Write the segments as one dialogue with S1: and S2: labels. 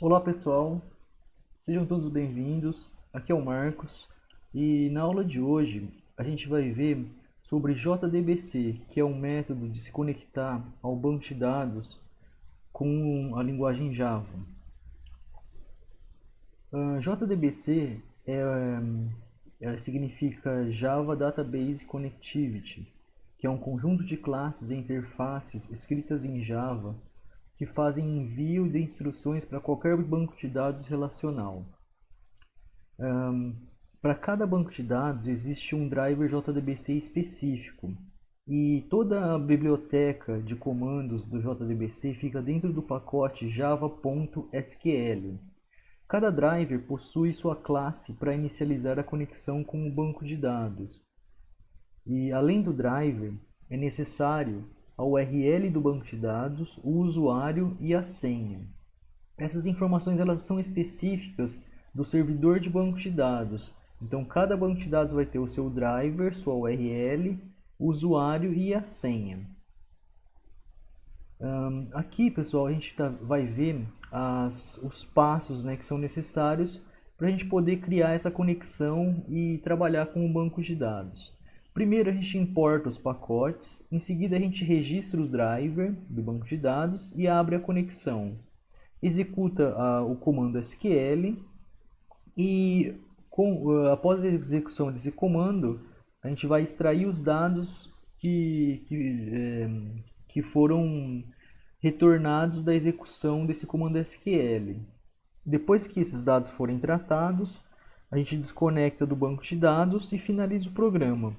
S1: Olá pessoal, sejam todos bem-vindos. Aqui é o Marcos e na aula de hoje a gente vai ver sobre JDBC, que é um método de se conectar ao banco de dados com a linguagem Java. JDBC significa Java Database Connectivity, que é um conjunto de classes e interfaces escritas em Java que fazem envio de instruções para qualquer banco de dados relacional. Para cada banco de dados existe um driver JDBC específico e toda a biblioteca de comandos do JDBC fica dentro do pacote java.sql. Cada driver possui sua classe para inicializar a conexão com o banco de dados. E além do driver, é necessário a URL do banco de dados, o usuário e a senha. Essas informações elas são específicas do servidor de banco de dados. Então, cada banco de dados vai ter o seu driver, sua URL, o usuário e a senha. Aqui, pessoal, a gente vai ver os passos, né, que são necessários para a gente poder criar essa conexão e trabalhar com o banco de dados. Primeiro, a gente importa os pacotes, em seguida, a gente registra o driver do banco de dados e abre a conexão. Executa o comando SQL e após a execução desse comando, a gente vai extrair os dados que foram retornados da execução desse comando SQL. Depois que esses dados forem tratados, a gente desconecta do banco de dados e finaliza o programa.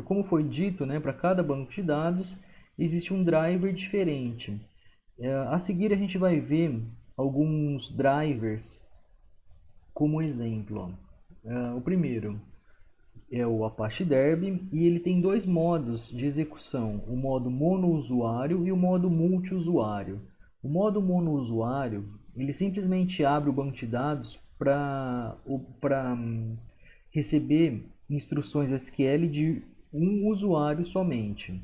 S1: Como foi dito, né, para cada banco de dados existe um driver diferente. A seguir a gente vai ver alguns drivers como exemplo. O primeiro é o Apache Derby e ele tem dois modos de execução, o modo monousuário e o modo multiusuário. O modo monousuário, ele simplesmente abre o banco de dados para receber instruções SQL de um usuário somente.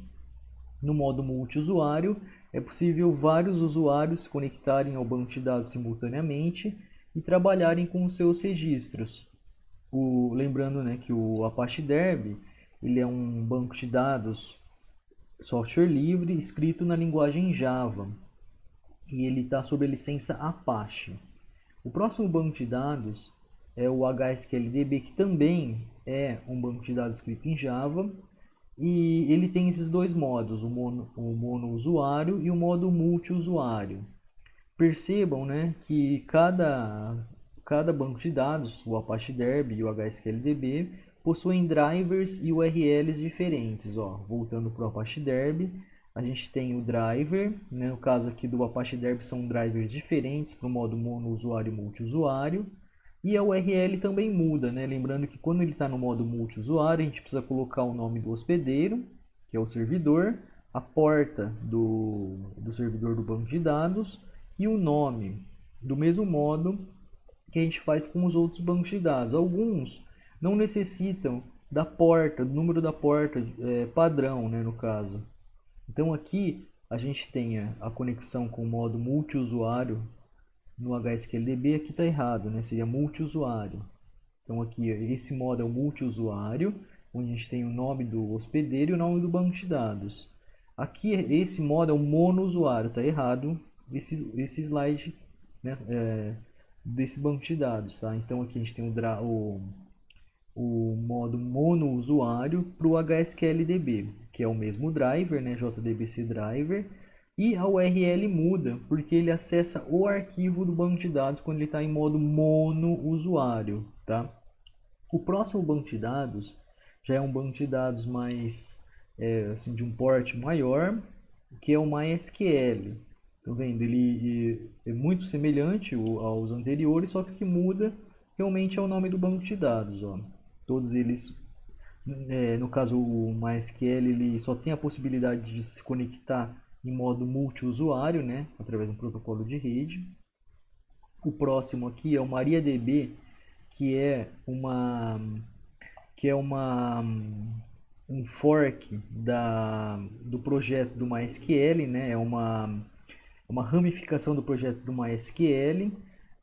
S1: No modo multiusuário, é possível vários usuários se conectarem ao banco de dados simultaneamente e trabalharem com os seus registros. Lembrando, né, que o Apache Derby ele é um banco de dados software livre escrito na linguagem Java e ele está sob a licença Apache. O próximo banco de dados é o HSQLDB, que também é um banco de dados escrito em Java e ele tem esses dois modos, o mono usuário e o modo multiusuário. Percebam, né, que cada banco de dados, o Apache Derby e o HSQLDB, possuem drivers e URLs diferentes. Ó. Voltando para o Apache Derby, a gente tem o driver, né, no caso aqui do Apache Derby são drivers diferentes para o modo monousuário e multiusuário. E a URL também muda, né? Lembrando que quando ele está no modo multiusuário, a gente precisa colocar o nome do hospedeiro, que é o servidor, a porta do servidor do banco de dados e o nome, do mesmo modo que a gente faz com os outros bancos de dados. Alguns não necessitam da porta, do número da porta padrão, né, no caso. Então aqui a gente tem a conexão com o modo multiusuário no HSQLDB, aqui está errado, né? Seria multiusuário. Então aqui esse modo é o multiusuário, onde a gente tem o nome do hospedeiro e o nome do banco de dados. Aqui esse modo é o monousuário, está errado esse slide, né, desse banco de dados, tá? Então aqui a gente tem o modo monousuário para o HSQLDB, que é o mesmo driver, né, JDBC driver, e a URL muda porque ele acessa o arquivo do banco de dados quando ele está em modo monousuário, tá? O próximo banco de dados já é um banco de dados mais assim, de um porte maior, que é o MySQL. Estão vendo? Ele é muito semelhante aos anteriores, só que o que muda realmente é o nome do banco de dados. Ó. Todos eles, no caso o MySQL, ele só tem a possibilidade de se conectar em modo multiusuário, né, através de um protocolo de rede. O próximo aqui é o MariaDB, que é uma que é uma um fork do projeto do MySQL, né? uma ramificação do projeto do MySQL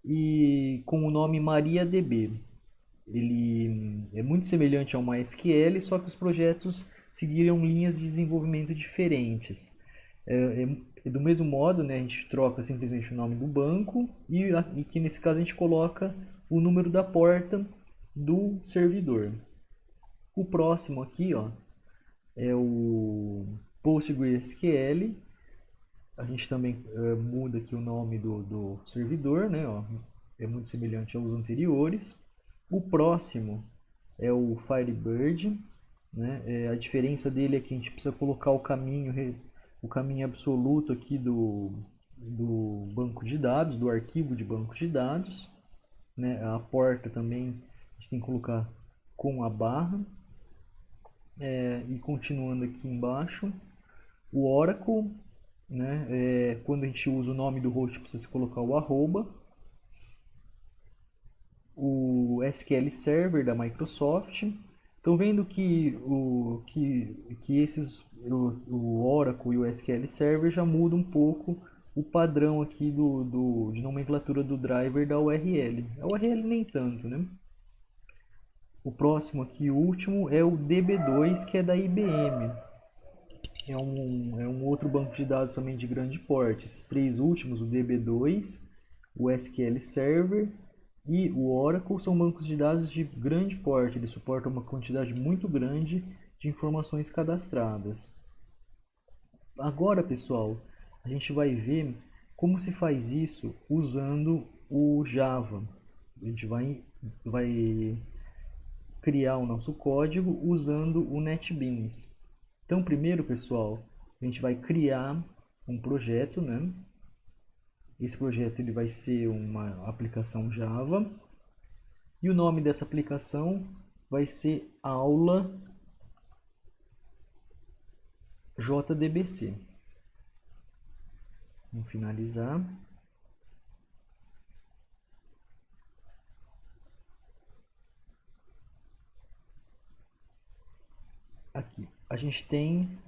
S1: e com o nome MariaDB. Ele é muito semelhante ao MySQL, só que os projetos seguiram linhas de desenvolvimento diferentes. Do mesmo modo, né, a gente troca simplesmente o nome do banco e aqui nesse caso a gente coloca o número da porta do servidor. O próximo aqui, ó, é o PostgreSQL. A gente também muda aqui o nome do servidor, né, ó, é muito semelhante aos anteriores. O próximo é o Firebird, né? A diferença dele é que a gente precisa colocar o caminho absoluto aqui do banco de dados, do arquivo de banco de dados, né? A porta também a gente tem que colocar com a barra. E continuando aqui embaixo, o Oracle, né? Quando a gente usa o nome do host precisa colocar o arroba. O SQL Server da Microsoft. Estão vendo que o Oracle e o SQL Server já muda um pouco o padrão aqui de nomenclatura do driver da URL. A URL nem tanto, né? O próximo aqui, o último, é o DB2, que é da IBM. É um outro banco de dados também de grande porte. Esses três últimos, o DB2, o SQL Server e o Oracle, são bancos de dados de grande porte. Eles suportam uma quantidade muito grande de informações cadastradas. Agora, pessoal, a gente vai ver como se faz isso usando o Java. A gente vai criar o nosso código usando o NetBeans. Então, primeiro, pessoal, a gente vai criar um projeto, né? Esse projeto ele vai ser uma aplicação Java e o nome dessa aplicação vai ser aula JDBC. Vamos finalizar. Aqui a gente tem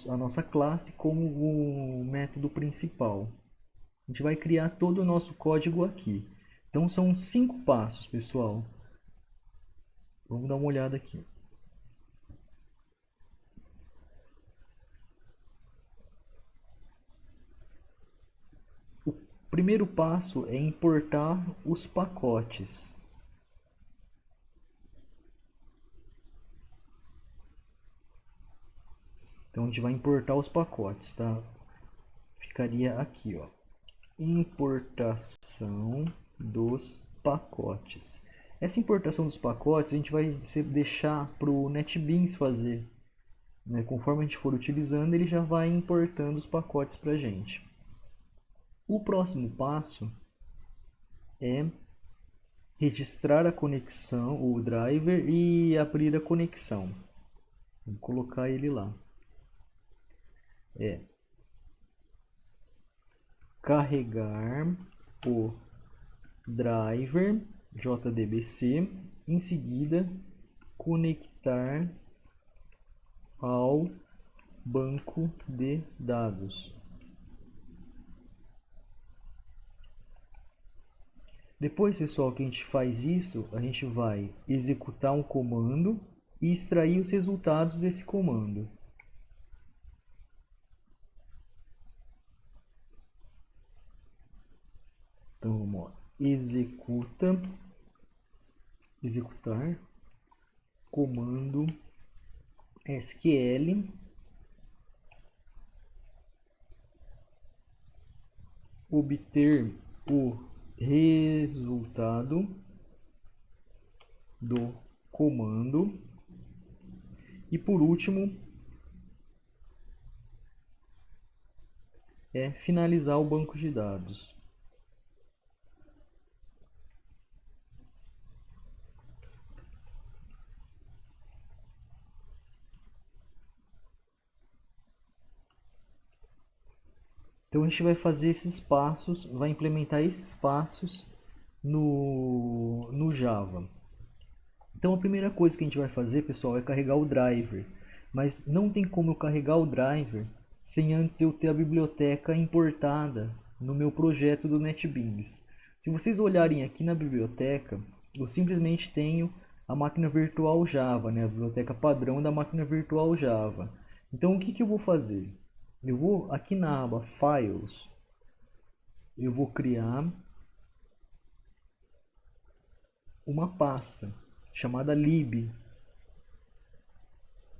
S1: a nossa classe como o método principal. A gente vai criar todo o nosso código aqui. Então são 5 passos, pessoal. Vamos dar uma olhada aqui. O primeiro passo é importar os pacotes. Então a gente vai importar os pacotes, tá? Ficaria aqui, ó. Importação dos pacotes. Essa importação dos pacotes a gente vai deixar para o NetBeans fazer, né? Conforme a gente for utilizando, ele já vai importando os pacotes para a gente. O próximo passo é registrar a conexão, o driver, e abrir a conexão. Vou colocar ele lá. Carregar o driver JDBC, em seguida conectar ao banco de dados. Depois, pessoal, que a gente faz isso, a gente vai executar um comando e extrair os resultados desse comando. Então vamos lá. Executar comando SQL obter o resultado do comando e por último finalizar o banco de dados. Então a gente vai fazer esses passos, vai implementar esses passos no Java. Então a primeira coisa que a gente vai fazer, pessoal, é carregar o driver. Mas não tem como eu carregar o driver sem antes eu ter a biblioteca importada no meu projeto do NetBeans. Se vocês olharem aqui na biblioteca, eu simplesmente tenho a máquina virtual Java, né? A biblioteca padrão da máquina virtual Java. Então o que eu vou fazer? Eu vou aqui na aba Files, eu vou criar uma pasta chamada lib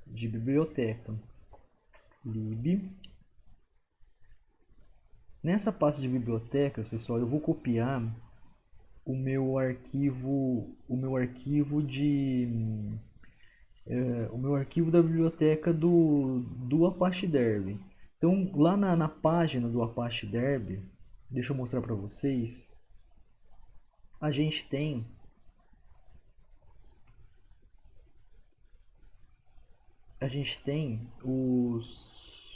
S1: de biblioteca. Lib. Nessa pasta de bibliotecas, pessoal, eu vou copiar o meu arquivo da biblioteca do Apache Derby. Então, lá na página do Apache Derby, deixa eu mostrar para vocês, a gente tem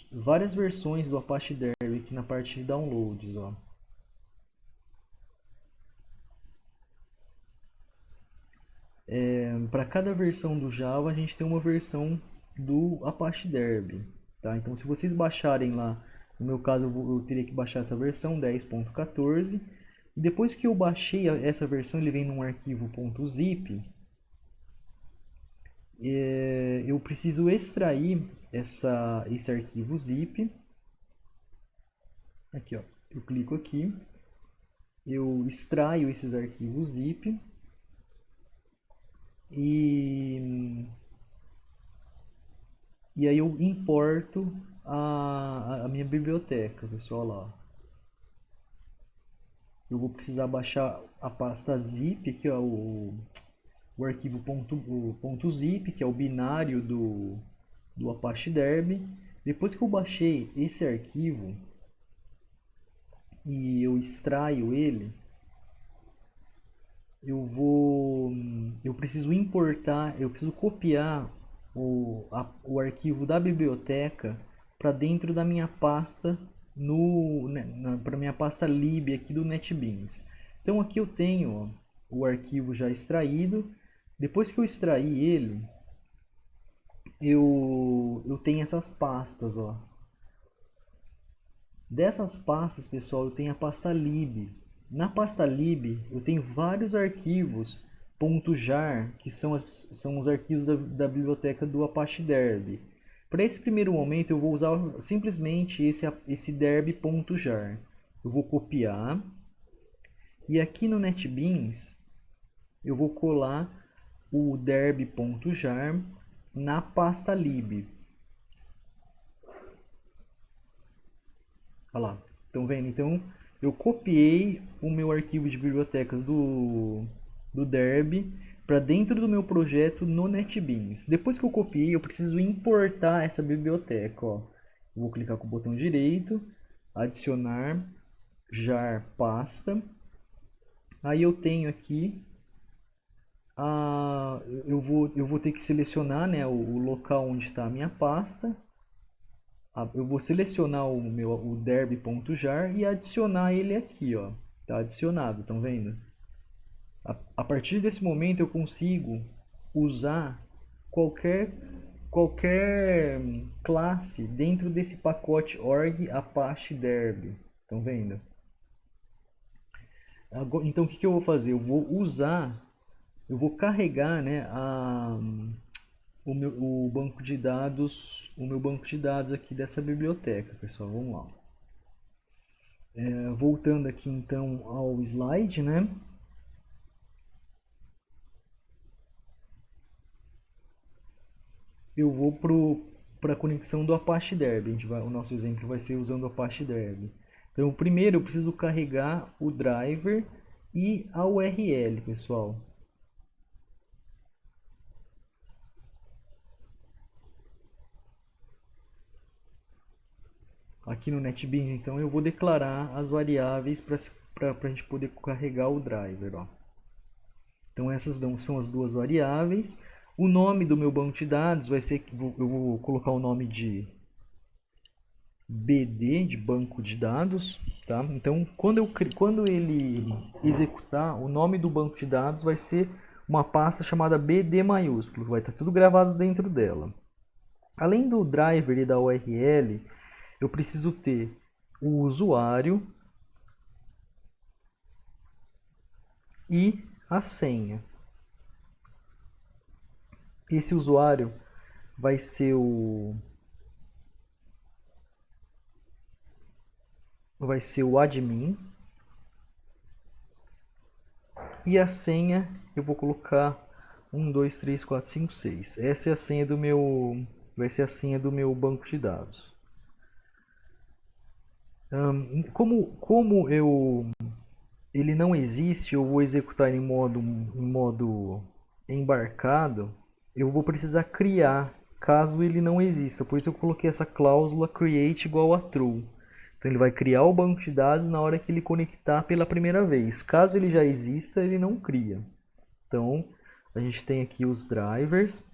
S1: várias versões do Apache Derby aqui na parte de downloads, ó. Para cada versão do Java, a gente tem uma versão do Apache Derby, tá? Então, se vocês baixarem lá, no meu caso, eu teria que baixar essa versão 10.14. E depois que eu baixei essa versão, ele vem num arquivo .zip. Eu preciso extrair esse arquivo zip. Aqui, ó, eu clico aqui, eu extraio esses arquivos zip e aí eu importo a minha biblioteca, pessoal, lá. Eu vou precisar baixar a pasta zip, aqui, ó, o arquivo .zip, que é o binário do Apache Derby. Depois que eu baixei esse arquivo e eu extraio ele, eu preciso importar, eu preciso copiar o arquivo da biblioteca para dentro da minha pasta para minha pasta lib aqui do NetBeans. Então aqui eu tenho, ó, o arquivo já extraído. Depois que eu extrair ele, eu tenho essas pastas, ó. Dessas pastas, pessoal, eu tenho a pasta lib. Na pasta lib, eu tenho vários arquivos .jar, que são os arquivos da biblioteca do Apache Derby. Para esse primeiro momento, eu vou usar simplesmente esse derby.jar. Eu vou copiar. E aqui no NetBeans, eu vou colar o derby.jar na pasta lib. Olha lá, estão vendo? Então, eu copiei o meu arquivo de bibliotecas do Derby para dentro do meu projeto no NetBeans. Depois que eu copiei, eu preciso importar essa biblioteca, ó. Eu vou clicar com o botão direito, adicionar jar pasta. Aí eu tenho aqui eu vou ter que selecionar, né, o local onde está a minha pasta. Eu vou selecionar o derby.jar e adicionar ele aqui, ó. Tá adicionado, estão vendo? A partir desse momento eu consigo usar qualquer classe dentro desse pacote org apache derby. Estão vendo? Então o que eu vou fazer? Eu vou carregar, né, o banco de dados, o meu banco de dados aqui dessa biblioteca, pessoal. Vamos lá. Voltando aqui então ao slide, né? Eu vou para a conexão do Apache Derby. O nosso exemplo vai ser usando o Apache Derby. Então, primeiro eu preciso carregar o driver e a URL, pessoal. Aqui no NetBeans, então, eu vou declarar as variáveis para a gente poder carregar o driver, ó. Então, essas são as duas variáveis. O nome do meu banco de dados vai ser, eu vou colocar o nome de BD, de banco de dados, tá? Então, quando ele executar, o nome do banco de dados vai ser uma pasta chamada BD maiúsculo, vai estar tudo gravado dentro dela. Além do driver e da URL, eu preciso ter o usuário e a senha. Esse usuário vai ser o admin. E a senha eu vou colocar 1, 2, 3, 4, 5, 6. Essa é a senha do meu, vai ser a senha do meu banco de dados. Como ele não existe, eu vou executar em modo embarcado, eu vou precisar criar caso ele não exista. Por isso eu coloquei essa cláusula create igual a true. Então ele vai criar o banco de dados na hora que ele conectar pela primeira vez. Caso ele já exista, ele não cria. Então a gente tem aqui os drivers.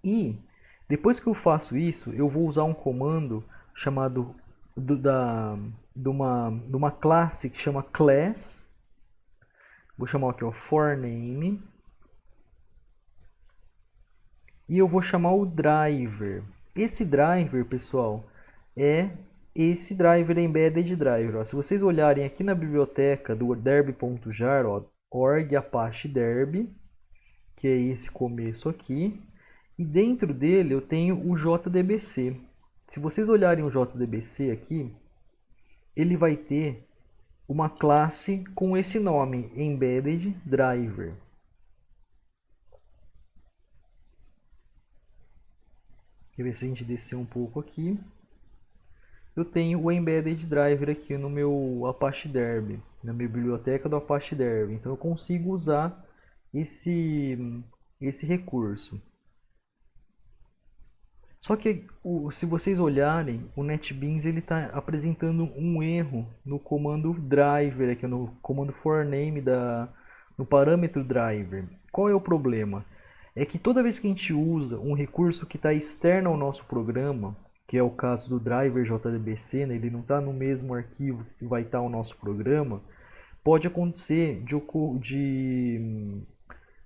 S1: E depois que eu faço isso, eu vou usar um comando chamado de uma classe que chama class. Vou chamar aqui o forName. E eu vou chamar o driver. Esse driver, pessoal, é esse driver embedded driver. Ó. Se vocês olharem aqui na biblioteca do derby.jar, org apache derby, que é esse começo aqui, e dentro dele eu tenho o JDBC. Se vocês olharem o JDBC aqui, ele vai ter uma classe com esse nome, embedded driver. Quer ver se a gente descer um pouco aqui. Eu tenho o embedded driver aqui no meu Apache Derby, na minha biblioteca do Apache Derby. Então eu consigo usar esse recurso. Só que se vocês olharem, o NetBeans ele está apresentando um erro no comando driver, aqui no comando forName no parâmetro driver. Qual é o problema? É que toda vez que a gente usa um recurso que está externo ao nosso programa, que é o caso do driver JDBC, né, ele não está no mesmo arquivo que vai estar o nosso programa, pode acontecer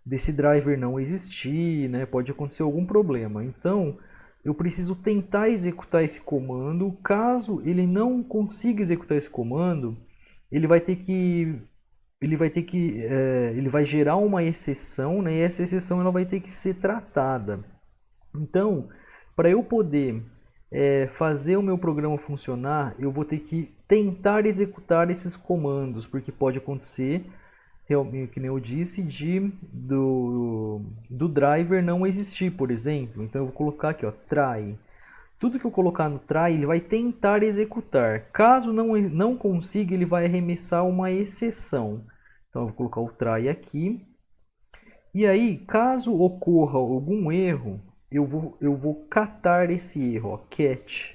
S1: desse driver não existir, né, pode acontecer algum problema. Então, eu preciso tentar executar esse comando. Caso ele não consiga executar esse comando, ele vai gerar uma exceção, né? E essa exceção ela vai ter que ser tratada. Então, para eu poder fazer o meu programa funcionar, eu vou ter que tentar executar esses comandos, porque pode acontecer, realmente, que nem eu disse, do driver não existir, por exemplo. Então eu vou colocar aqui, ó, try. Tudo que eu colocar no try, ele vai tentar executar. Caso não consiga, ele vai arremessar uma exceção. Então eu vou colocar o try aqui. E aí, caso ocorra algum erro, eu vou catar esse erro, ó, catch.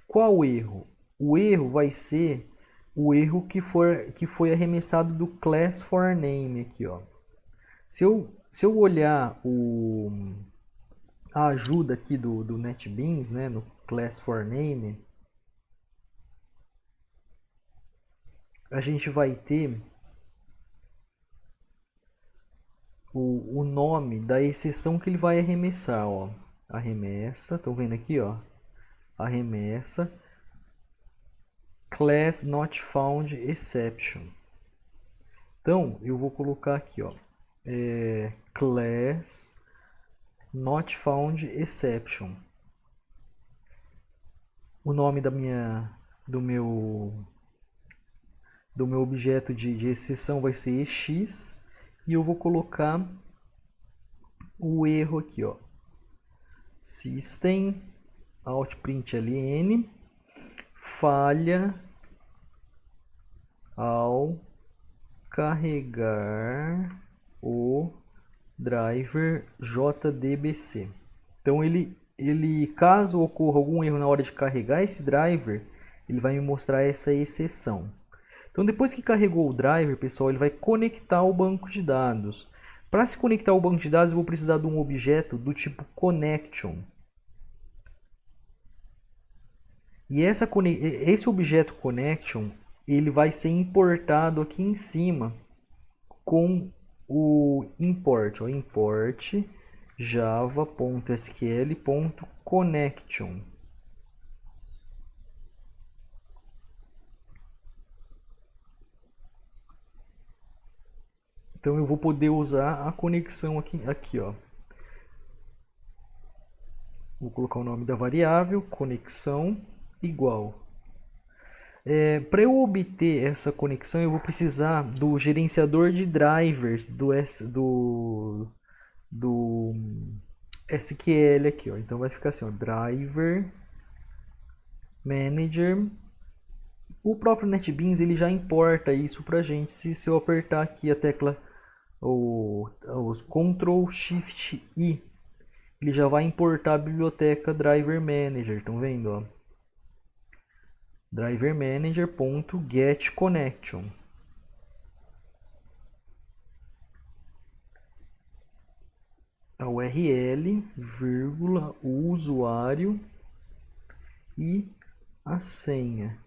S1: Qual erro? O erro vai ser o erro que foi arremessado do class forName aqui, ó. Se eu olhar a ajuda aqui do NetBeans, né, no class forName, a gente vai ter o nome da exceção que ele vai arremessar, ó. Arremessa, estão vendo aqui, ó. Arremessa class not found exception. Então, eu vou colocar aqui, ó, class not found exception. O nome do meu objeto de exceção vai ser EX e eu vou colocar o erro aqui, ó, system out.println falha ao carregar o driver JDBC. Então caso ocorra algum erro na hora de carregar esse driver, ele vai me mostrar essa exceção. Então depois que carregou o driver, pessoal, ele vai conectar o banco de dados. Para se conectar ao banco de dados, eu vou precisar de um objeto do tipo connection. E esse objeto connection, ele vai ser importado aqui em cima com o import, ó, import java.sql.connection. Então eu vou poder usar a conexão aqui, ó. Vou colocar o nome da variável, conexão igual. Para eu obter essa conexão, eu vou precisar do gerenciador de drivers do SQL aqui, ó. Então vai ficar assim, ó, driver manager. O próprio NetBeans ele já importa isso pra gente. Se eu apertar aqui a tecla o Ctrl Shift I, ele já vai importar a biblioteca driver manager. Estão vendo, ó? Driver manager.getConnection. A URL, vírgula, o usuário e a senha.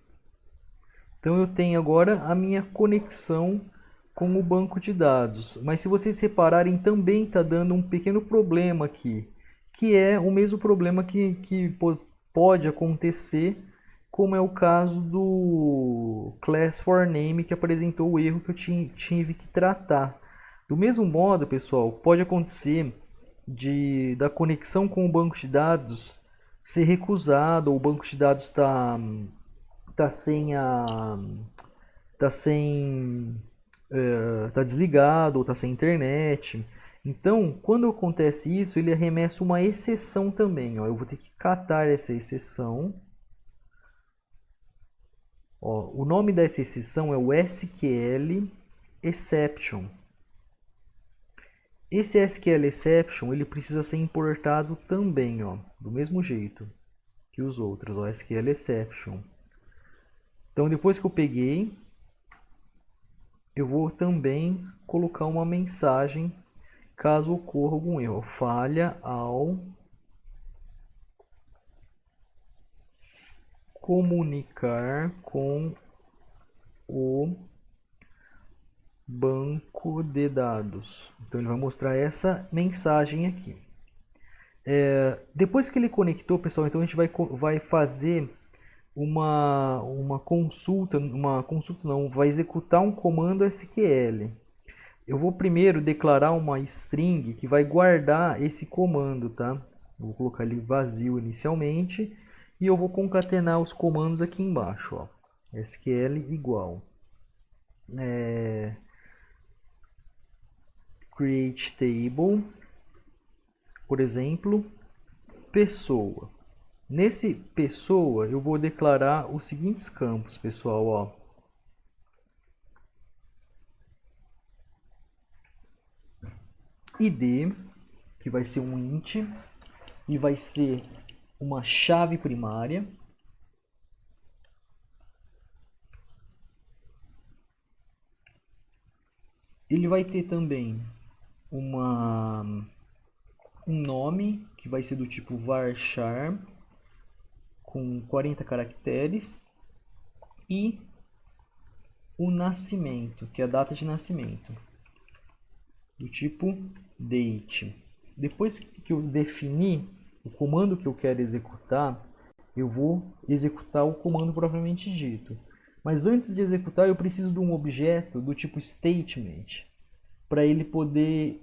S1: Então eu tenho agora a minha conexão com o banco de dados. Mas se vocês repararem, também está dando um pequeno problema aqui, que é o mesmo problema que pode acontecer, como é o caso do class for name, que apresentou o erro que eu tive que tratar. Do mesmo modo, pessoal, pode acontecer da conexão com o banco de dados ser recusado, ou o banco de dados tá desligado, ou tá sem internet. Então, quando acontece isso, ele arremessa uma exceção também, ó. Eu vou ter que catar essa exceção. Ó, o nome dessa exceção é o SQL exception. Esse SQL exception ele precisa ser importado também, ó, do mesmo jeito que os outros, ó, SQL exception. Então depois que eu peguei, eu vou também colocar uma mensagem caso ocorra algum erro. Falha ao comunicar com o banco de dados. Então ele vai mostrar essa mensagem aqui. Depois que ele conectou, pessoal, então a gente vai fazer uma consulta não, vai executar um comando SQL. Eu vou primeiro declarar uma string que vai guardar esse comando, tá? Vou colocar ele vazio inicialmente e eu vou concatenar os comandos aqui embaixo, ó. SQL igual create table, por exemplo, pessoa. Nesse pessoa eu vou declarar os seguintes campos, pessoal, ó. ID, que vai ser um int e vai ser uma chave primária. Ele vai ter também um nome que vai ser do tipo varchar com 40 caracteres e o nascimento, que é a data de nascimento, do tipo date. Depois que eu definir o comando que eu quero executar, eu vou executar o comando propriamente dito. Mas antes de executar, eu preciso de um objeto do tipo statement, para ele poder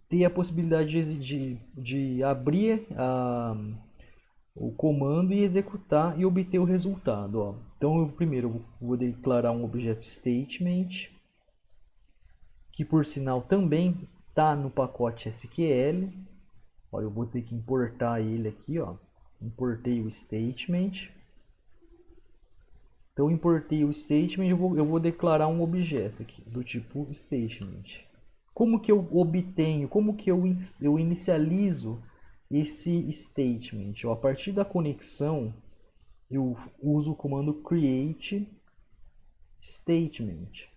S1: ter a possibilidade de abrir o comando e executar e obter o resultado, ó. Então eu primeiro vou declarar um objeto statement, que por sinal também está no pacote SQL. Ó, eu vou ter que importar ele aqui, ó. Importei o statement. Então importei o statement, eu vou declarar um objeto aqui do tipo statement. Como que eu obtenho, como que eu inicializo esse statement? Ó, a partir da conexão, eu uso o comando create statement.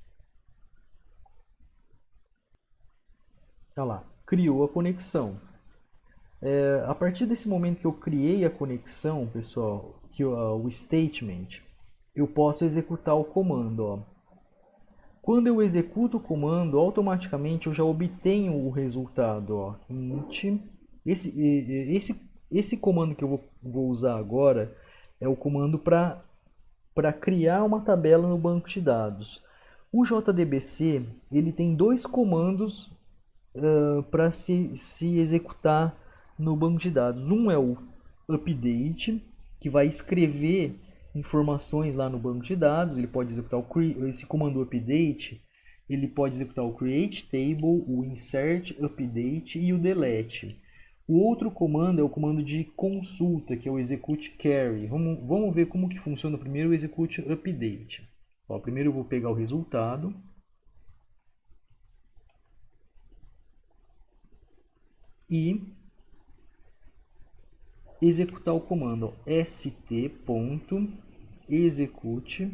S1: Olha lá, criou a conexão. A partir desse momento que eu criei a conexão, pessoal, o statement, eu posso executar o comando, ó. Quando eu executo o comando, automaticamente eu já obtenho o resultado, ó, int. Esse comando que eu vou usar agora é o comando para criar uma tabela no banco de dados. O JDBC ele tem dois comandos para se executar no banco de dados. Um é o update, que vai escrever informações lá no banco de dados. Ele pode executar esse comando update, ele pode executar o create table, o insert, update e o delete. O outro comando é o comando de consulta, que é o execute query. Vamos ver como que funciona primeiro o execute update. Ó, primeiro eu vou pegar o resultado. E executar o comando st.execute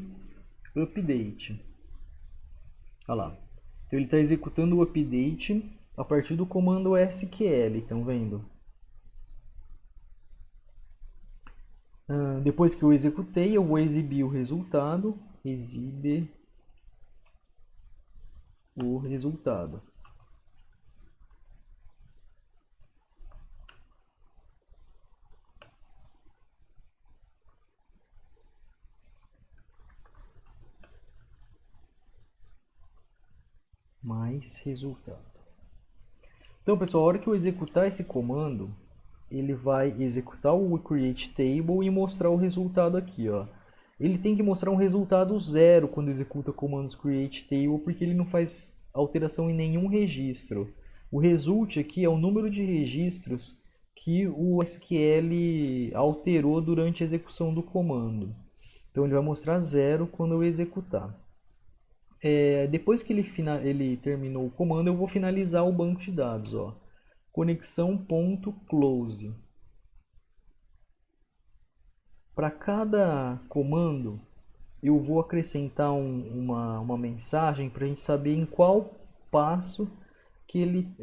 S1: update. Olha lá. Então ele está executando o update a partir do comando SQL, estão vendo? Depois que eu executei, eu vou exibir o resultado. Exibe o resultado. Mais resultado. Então, pessoal, a hora que eu executar esse comando, ele vai executar o create table e mostrar o resultado aqui, ó. Ele tem que mostrar um resultado zero quando executa comandos create table, porque ele não faz alteração em nenhum registro. O result aqui é o número de registros que o SQL alterou durante a execução do comando. Então ele vai mostrar zero quando eu executar. Depois que ele terminou o comando, eu vou finalizar o banco de dados. Ó. Conexão.close. Para cada comando, eu vou acrescentar uma mensagem para a gente saber em qual passo que ele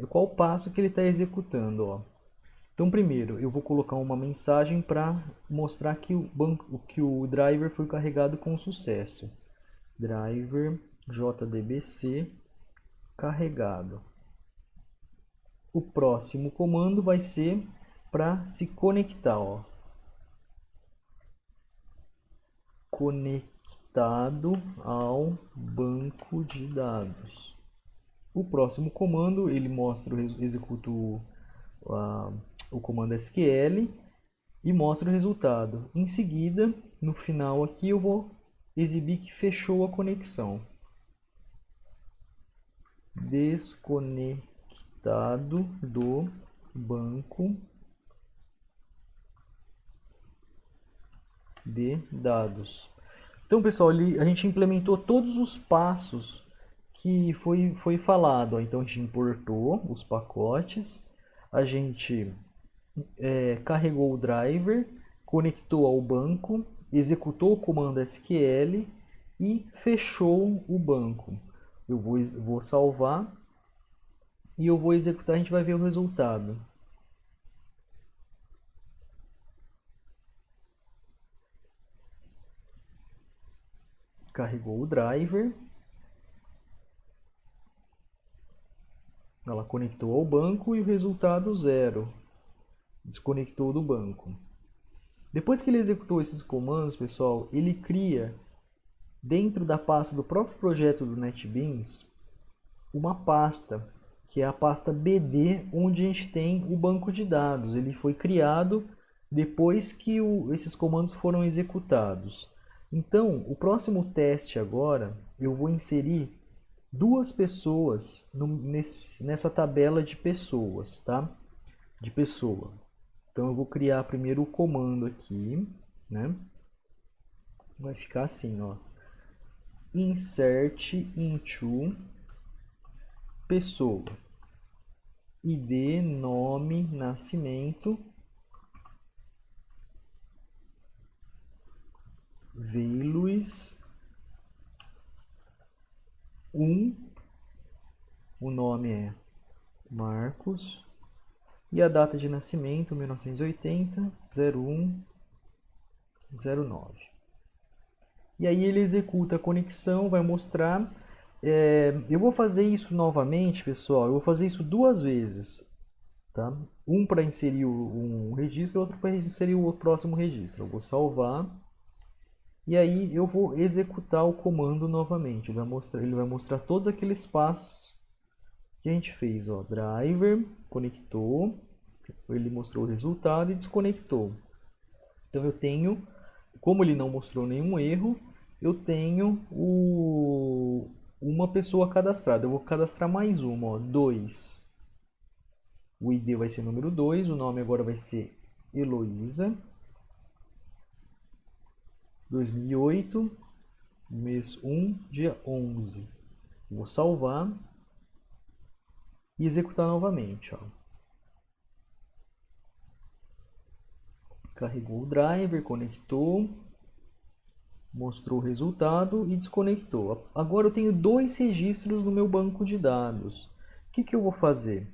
S1: está executando. Ó. Então, primeiro, eu vou colocar uma mensagem para mostrar que o driver foi carregado com sucesso. Driver JDBC carregado. O próximo comando vai ser para se conectar. Ó. Conectado ao banco de dados. O próximo comando, ele mostra, executa o comando SQL e mostra o resultado. Em seguida, no final aqui, eu vou exibir que fechou a conexão. Desconectado do banco de dados. Então, pessoal, a gente implementou todos os passos que foi falado. Então, a gente importou os pacotes, a gente carregou o driver, conectou ao banco, executou o comando SQL e fechou o banco. Eu vou salvar e eu vou executar, a gente vai ver o resultado. Carregou o driver. Ela conectou ao banco e o resultado zero. Desconectou do banco. Depois que ele executou esses comandos, pessoal, ele cria, dentro da pasta do próprio projeto do NetBeans, uma pasta, que é a pasta BD, onde a gente tem o banco de dados. Ele foi criado depois que esses comandos foram executados. Então, o próximo teste agora, eu vou inserir duas pessoas nessa tabela de pessoas, tá? De pessoa. Então eu vou criar primeiro o comando aqui, né? Vai ficar assim, ó. Insert into pessoa. ID, nome, nascimento. Veluis 1. O nome é Marcos. E a data de nascimento, 1980, 01, 09. E aí ele executa a conexão, vai mostrar. Eu vou fazer isso novamente, pessoal. Eu vou fazer isso duas vezes. Tá? Um para inserir um registro e outro para inserir o próximo registro. Eu vou salvar. E aí eu vou executar o comando novamente. Ele vai mostrar todos aqueles passos que a gente fez. Ó, driver, conectou, ele mostrou o resultado e desconectou. Então eu tenho, como ele não mostrou nenhum erro, eu tenho uma pessoa cadastrada. Eu vou cadastrar mais uma, ó, 2. O ID vai ser número 2, o nome agora vai ser Heloísa. 2008, mês 1, dia 11. Vou salvar e executar novamente. Ó. Carregou o driver, conectou, mostrou o resultado e desconectou. Agora eu tenho 2 registros no meu banco de dados. O que eu vou fazer?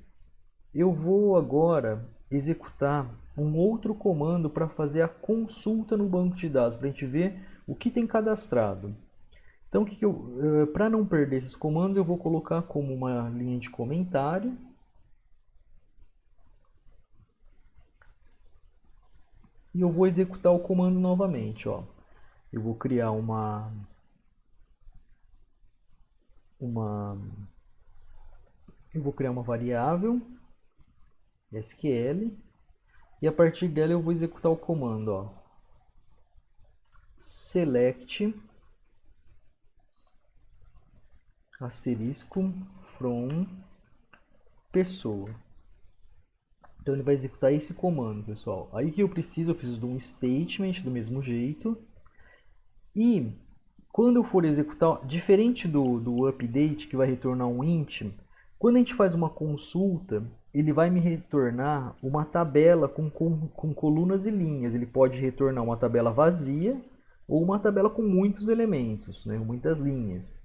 S1: Eu vou agora executar um outro comando para fazer a consulta no banco de dados, para a gente ver o que tem cadastrado. Então, para não perder esses comandos, eu vou colocar como uma linha de comentário. E eu vou executar o comando novamente. Ó. Eu vou criar eu vou criar uma variável SQL e a partir dela eu vou executar o comando, ó, select asterisco from pessoa. Então ele vai executar esse comando, pessoal. Aí que eu preciso de um statement do mesmo jeito. E quando eu for executar, diferente do update que vai retornar um int, quando a gente faz uma consulta, ele vai me retornar uma tabela com colunas e linhas. Ele pode retornar uma tabela vazia ou uma tabela com muitos elementos, né, muitas linhas.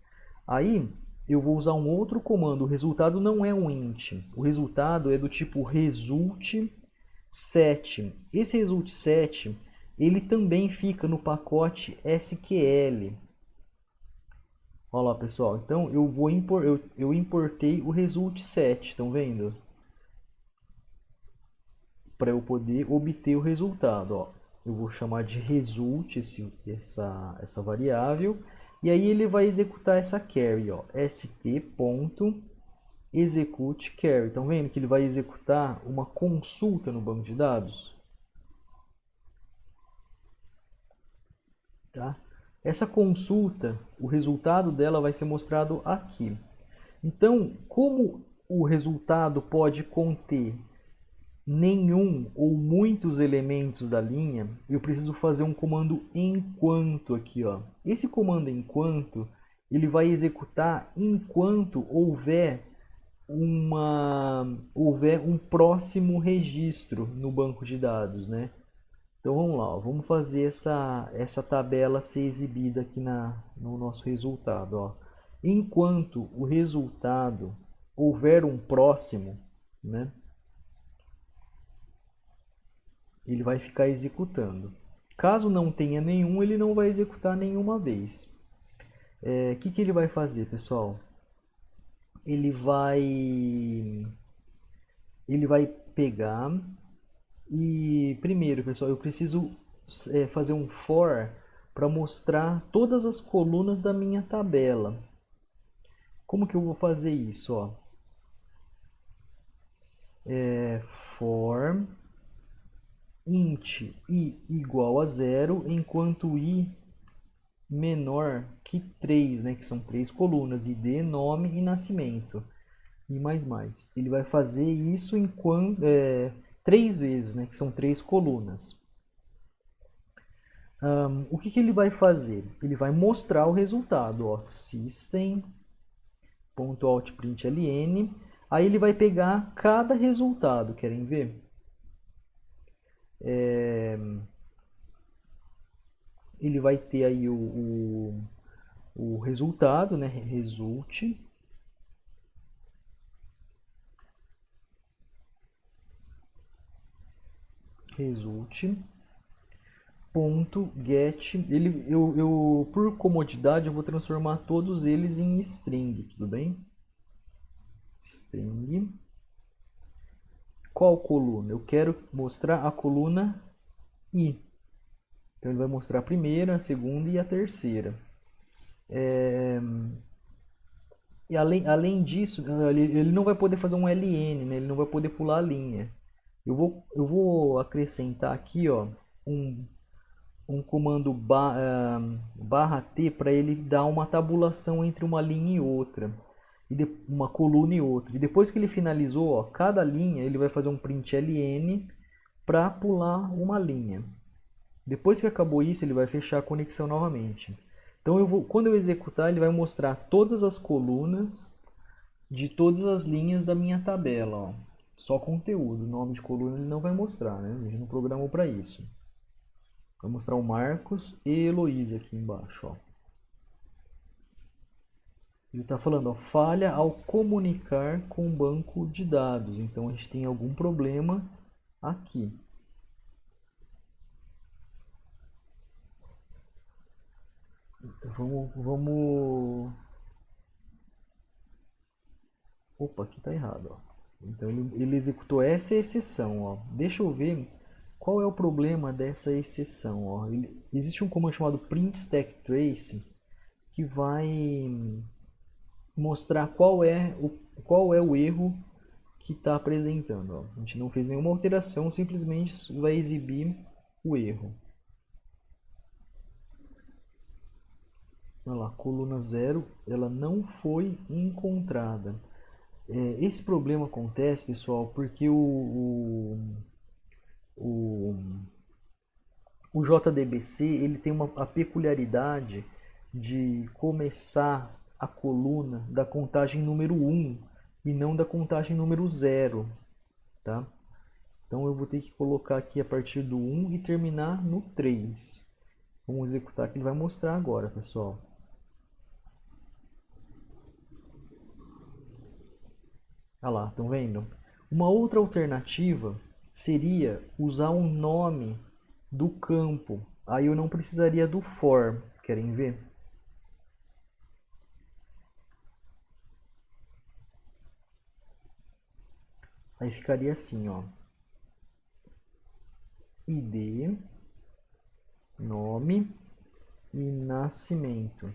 S1: Aí eu vou usar um outro comando. O resultado não é um int. O resultado é do tipo result set. Esse result set ele também fica no pacote SQL. Olha lá, pessoal. Então eu importei o result set, estão vendo? Para eu poder obter o resultado. Ó. Eu vou chamar de result essa variável. E aí ele vai executar essa query, ó, st.execute query. Estão vendo que ele vai executar uma consulta no banco de dados? Tá? Essa consulta, o resultado dela vai ser mostrado aqui. Então, como o resultado pode conter nenhum ou muitos elementos da linha, eu preciso fazer um comando enquanto aqui, ó. Esse comando enquanto, ele vai executar enquanto houver um próximo registro no banco de dados, né? Então vamos lá, ó. Vamos fazer essa tabela ser exibida aqui no nosso resultado, ó. Enquanto o resultado houver um próximo, né? Ele vai ficar executando. Caso não tenha nenhum, ele não vai executar nenhuma vez. Que ele vai fazer, pessoal? Ele vai pegar e primeiro, pessoal, eu preciso fazer um for para mostrar todas as colunas da minha tabela. Como que eu vou fazer isso? Ó? For int i igual a 0, enquanto i menor que 3, né, que são 3 colunas, ID, nome e nascimento. E mais. Ele vai fazer isso enquanto 3 vezes, né, que são 3 colunas. O que ele vai fazer? Ele vai mostrar o resultado, ó, system.out.println. Aí ele vai pegar cada resultado, querem ver? Ele vai ter aí o resultado, né? Result. Ponto get. Eu por comodidade eu vou transformar todos eles em string, tudo bem? String. Qual coluna? Eu quero mostrar a coluna i. Então ele vai mostrar a primeira, a segunda e a terceira. E além disso, ele não vai poder fazer um LN, né? Ele não vai poder pular a linha. Eu vou acrescentar aqui, ó, um, um comando barra T para ele dar uma tabulação entre uma linha e outra, uma coluna e outra. E depois que ele finalizou, ó, cada linha ele vai fazer um print LN para pular uma linha. Depois que acabou isso, ele vai fechar a conexão novamente. Então quando eu executar, ele vai mostrar todas as colunas de todas as linhas da minha tabela, ó. Só conteúdo, nome de coluna ele não vai mostrar, né? A gente não programou para isso. Vai mostrar o Marcos e Heloísa aqui embaixo, ó. Ele está falando, ó, falha ao comunicar com o banco de dados. Então a gente tem algum problema aqui. Vamos... Opa, aqui está errado, ó. Então ele executou essa exceção, ó. Deixa eu ver qual é o problema dessa exceção, ó. Existe um comando chamado print stack trace que vai mostrar qual é o erro que está apresentando, ó. A gente não fez nenhuma alteração, simplesmente vai exibir o erro. Olha lá, coluna 0, ela não foi encontrada. Esse problema acontece, pessoal, porque o, o JDBC ele tem a peculiaridade de começar a coluna da contagem número 1 e não da contagem número 0, tá? Então eu vou ter que colocar aqui a partir do 1 e terminar no 3. Vamos executar que ele vai mostrar agora, pessoal. Olha lá, estão vendo? Uma outra alternativa seria usar o nome do campo. Aí eu não precisaria do for. Querem ver? Aí ficaria assim, ó. ID, nome e nascimento.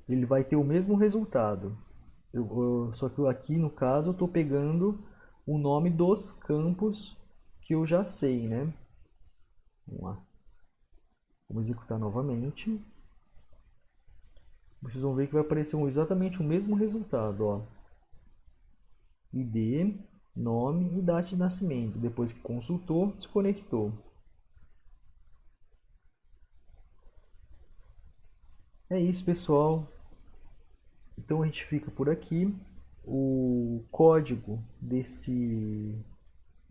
S1: Ele vai ter o mesmo resultado. Só que aqui no caso eu estou pegando o nome dos campos que eu já sei, né? Vamos lá. Vamos executar novamente. Vocês vão ver que vai aparecer exatamente o mesmo resultado, ó. ID, nome e data de nascimento. Depois que consultou, desconectou. É isso, pessoal. Então a gente fica por aqui. O código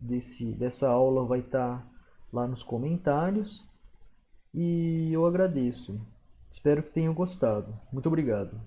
S1: dessa aula vai estar lá nos comentários. E eu agradeço. Espero que tenham gostado. Muito obrigado.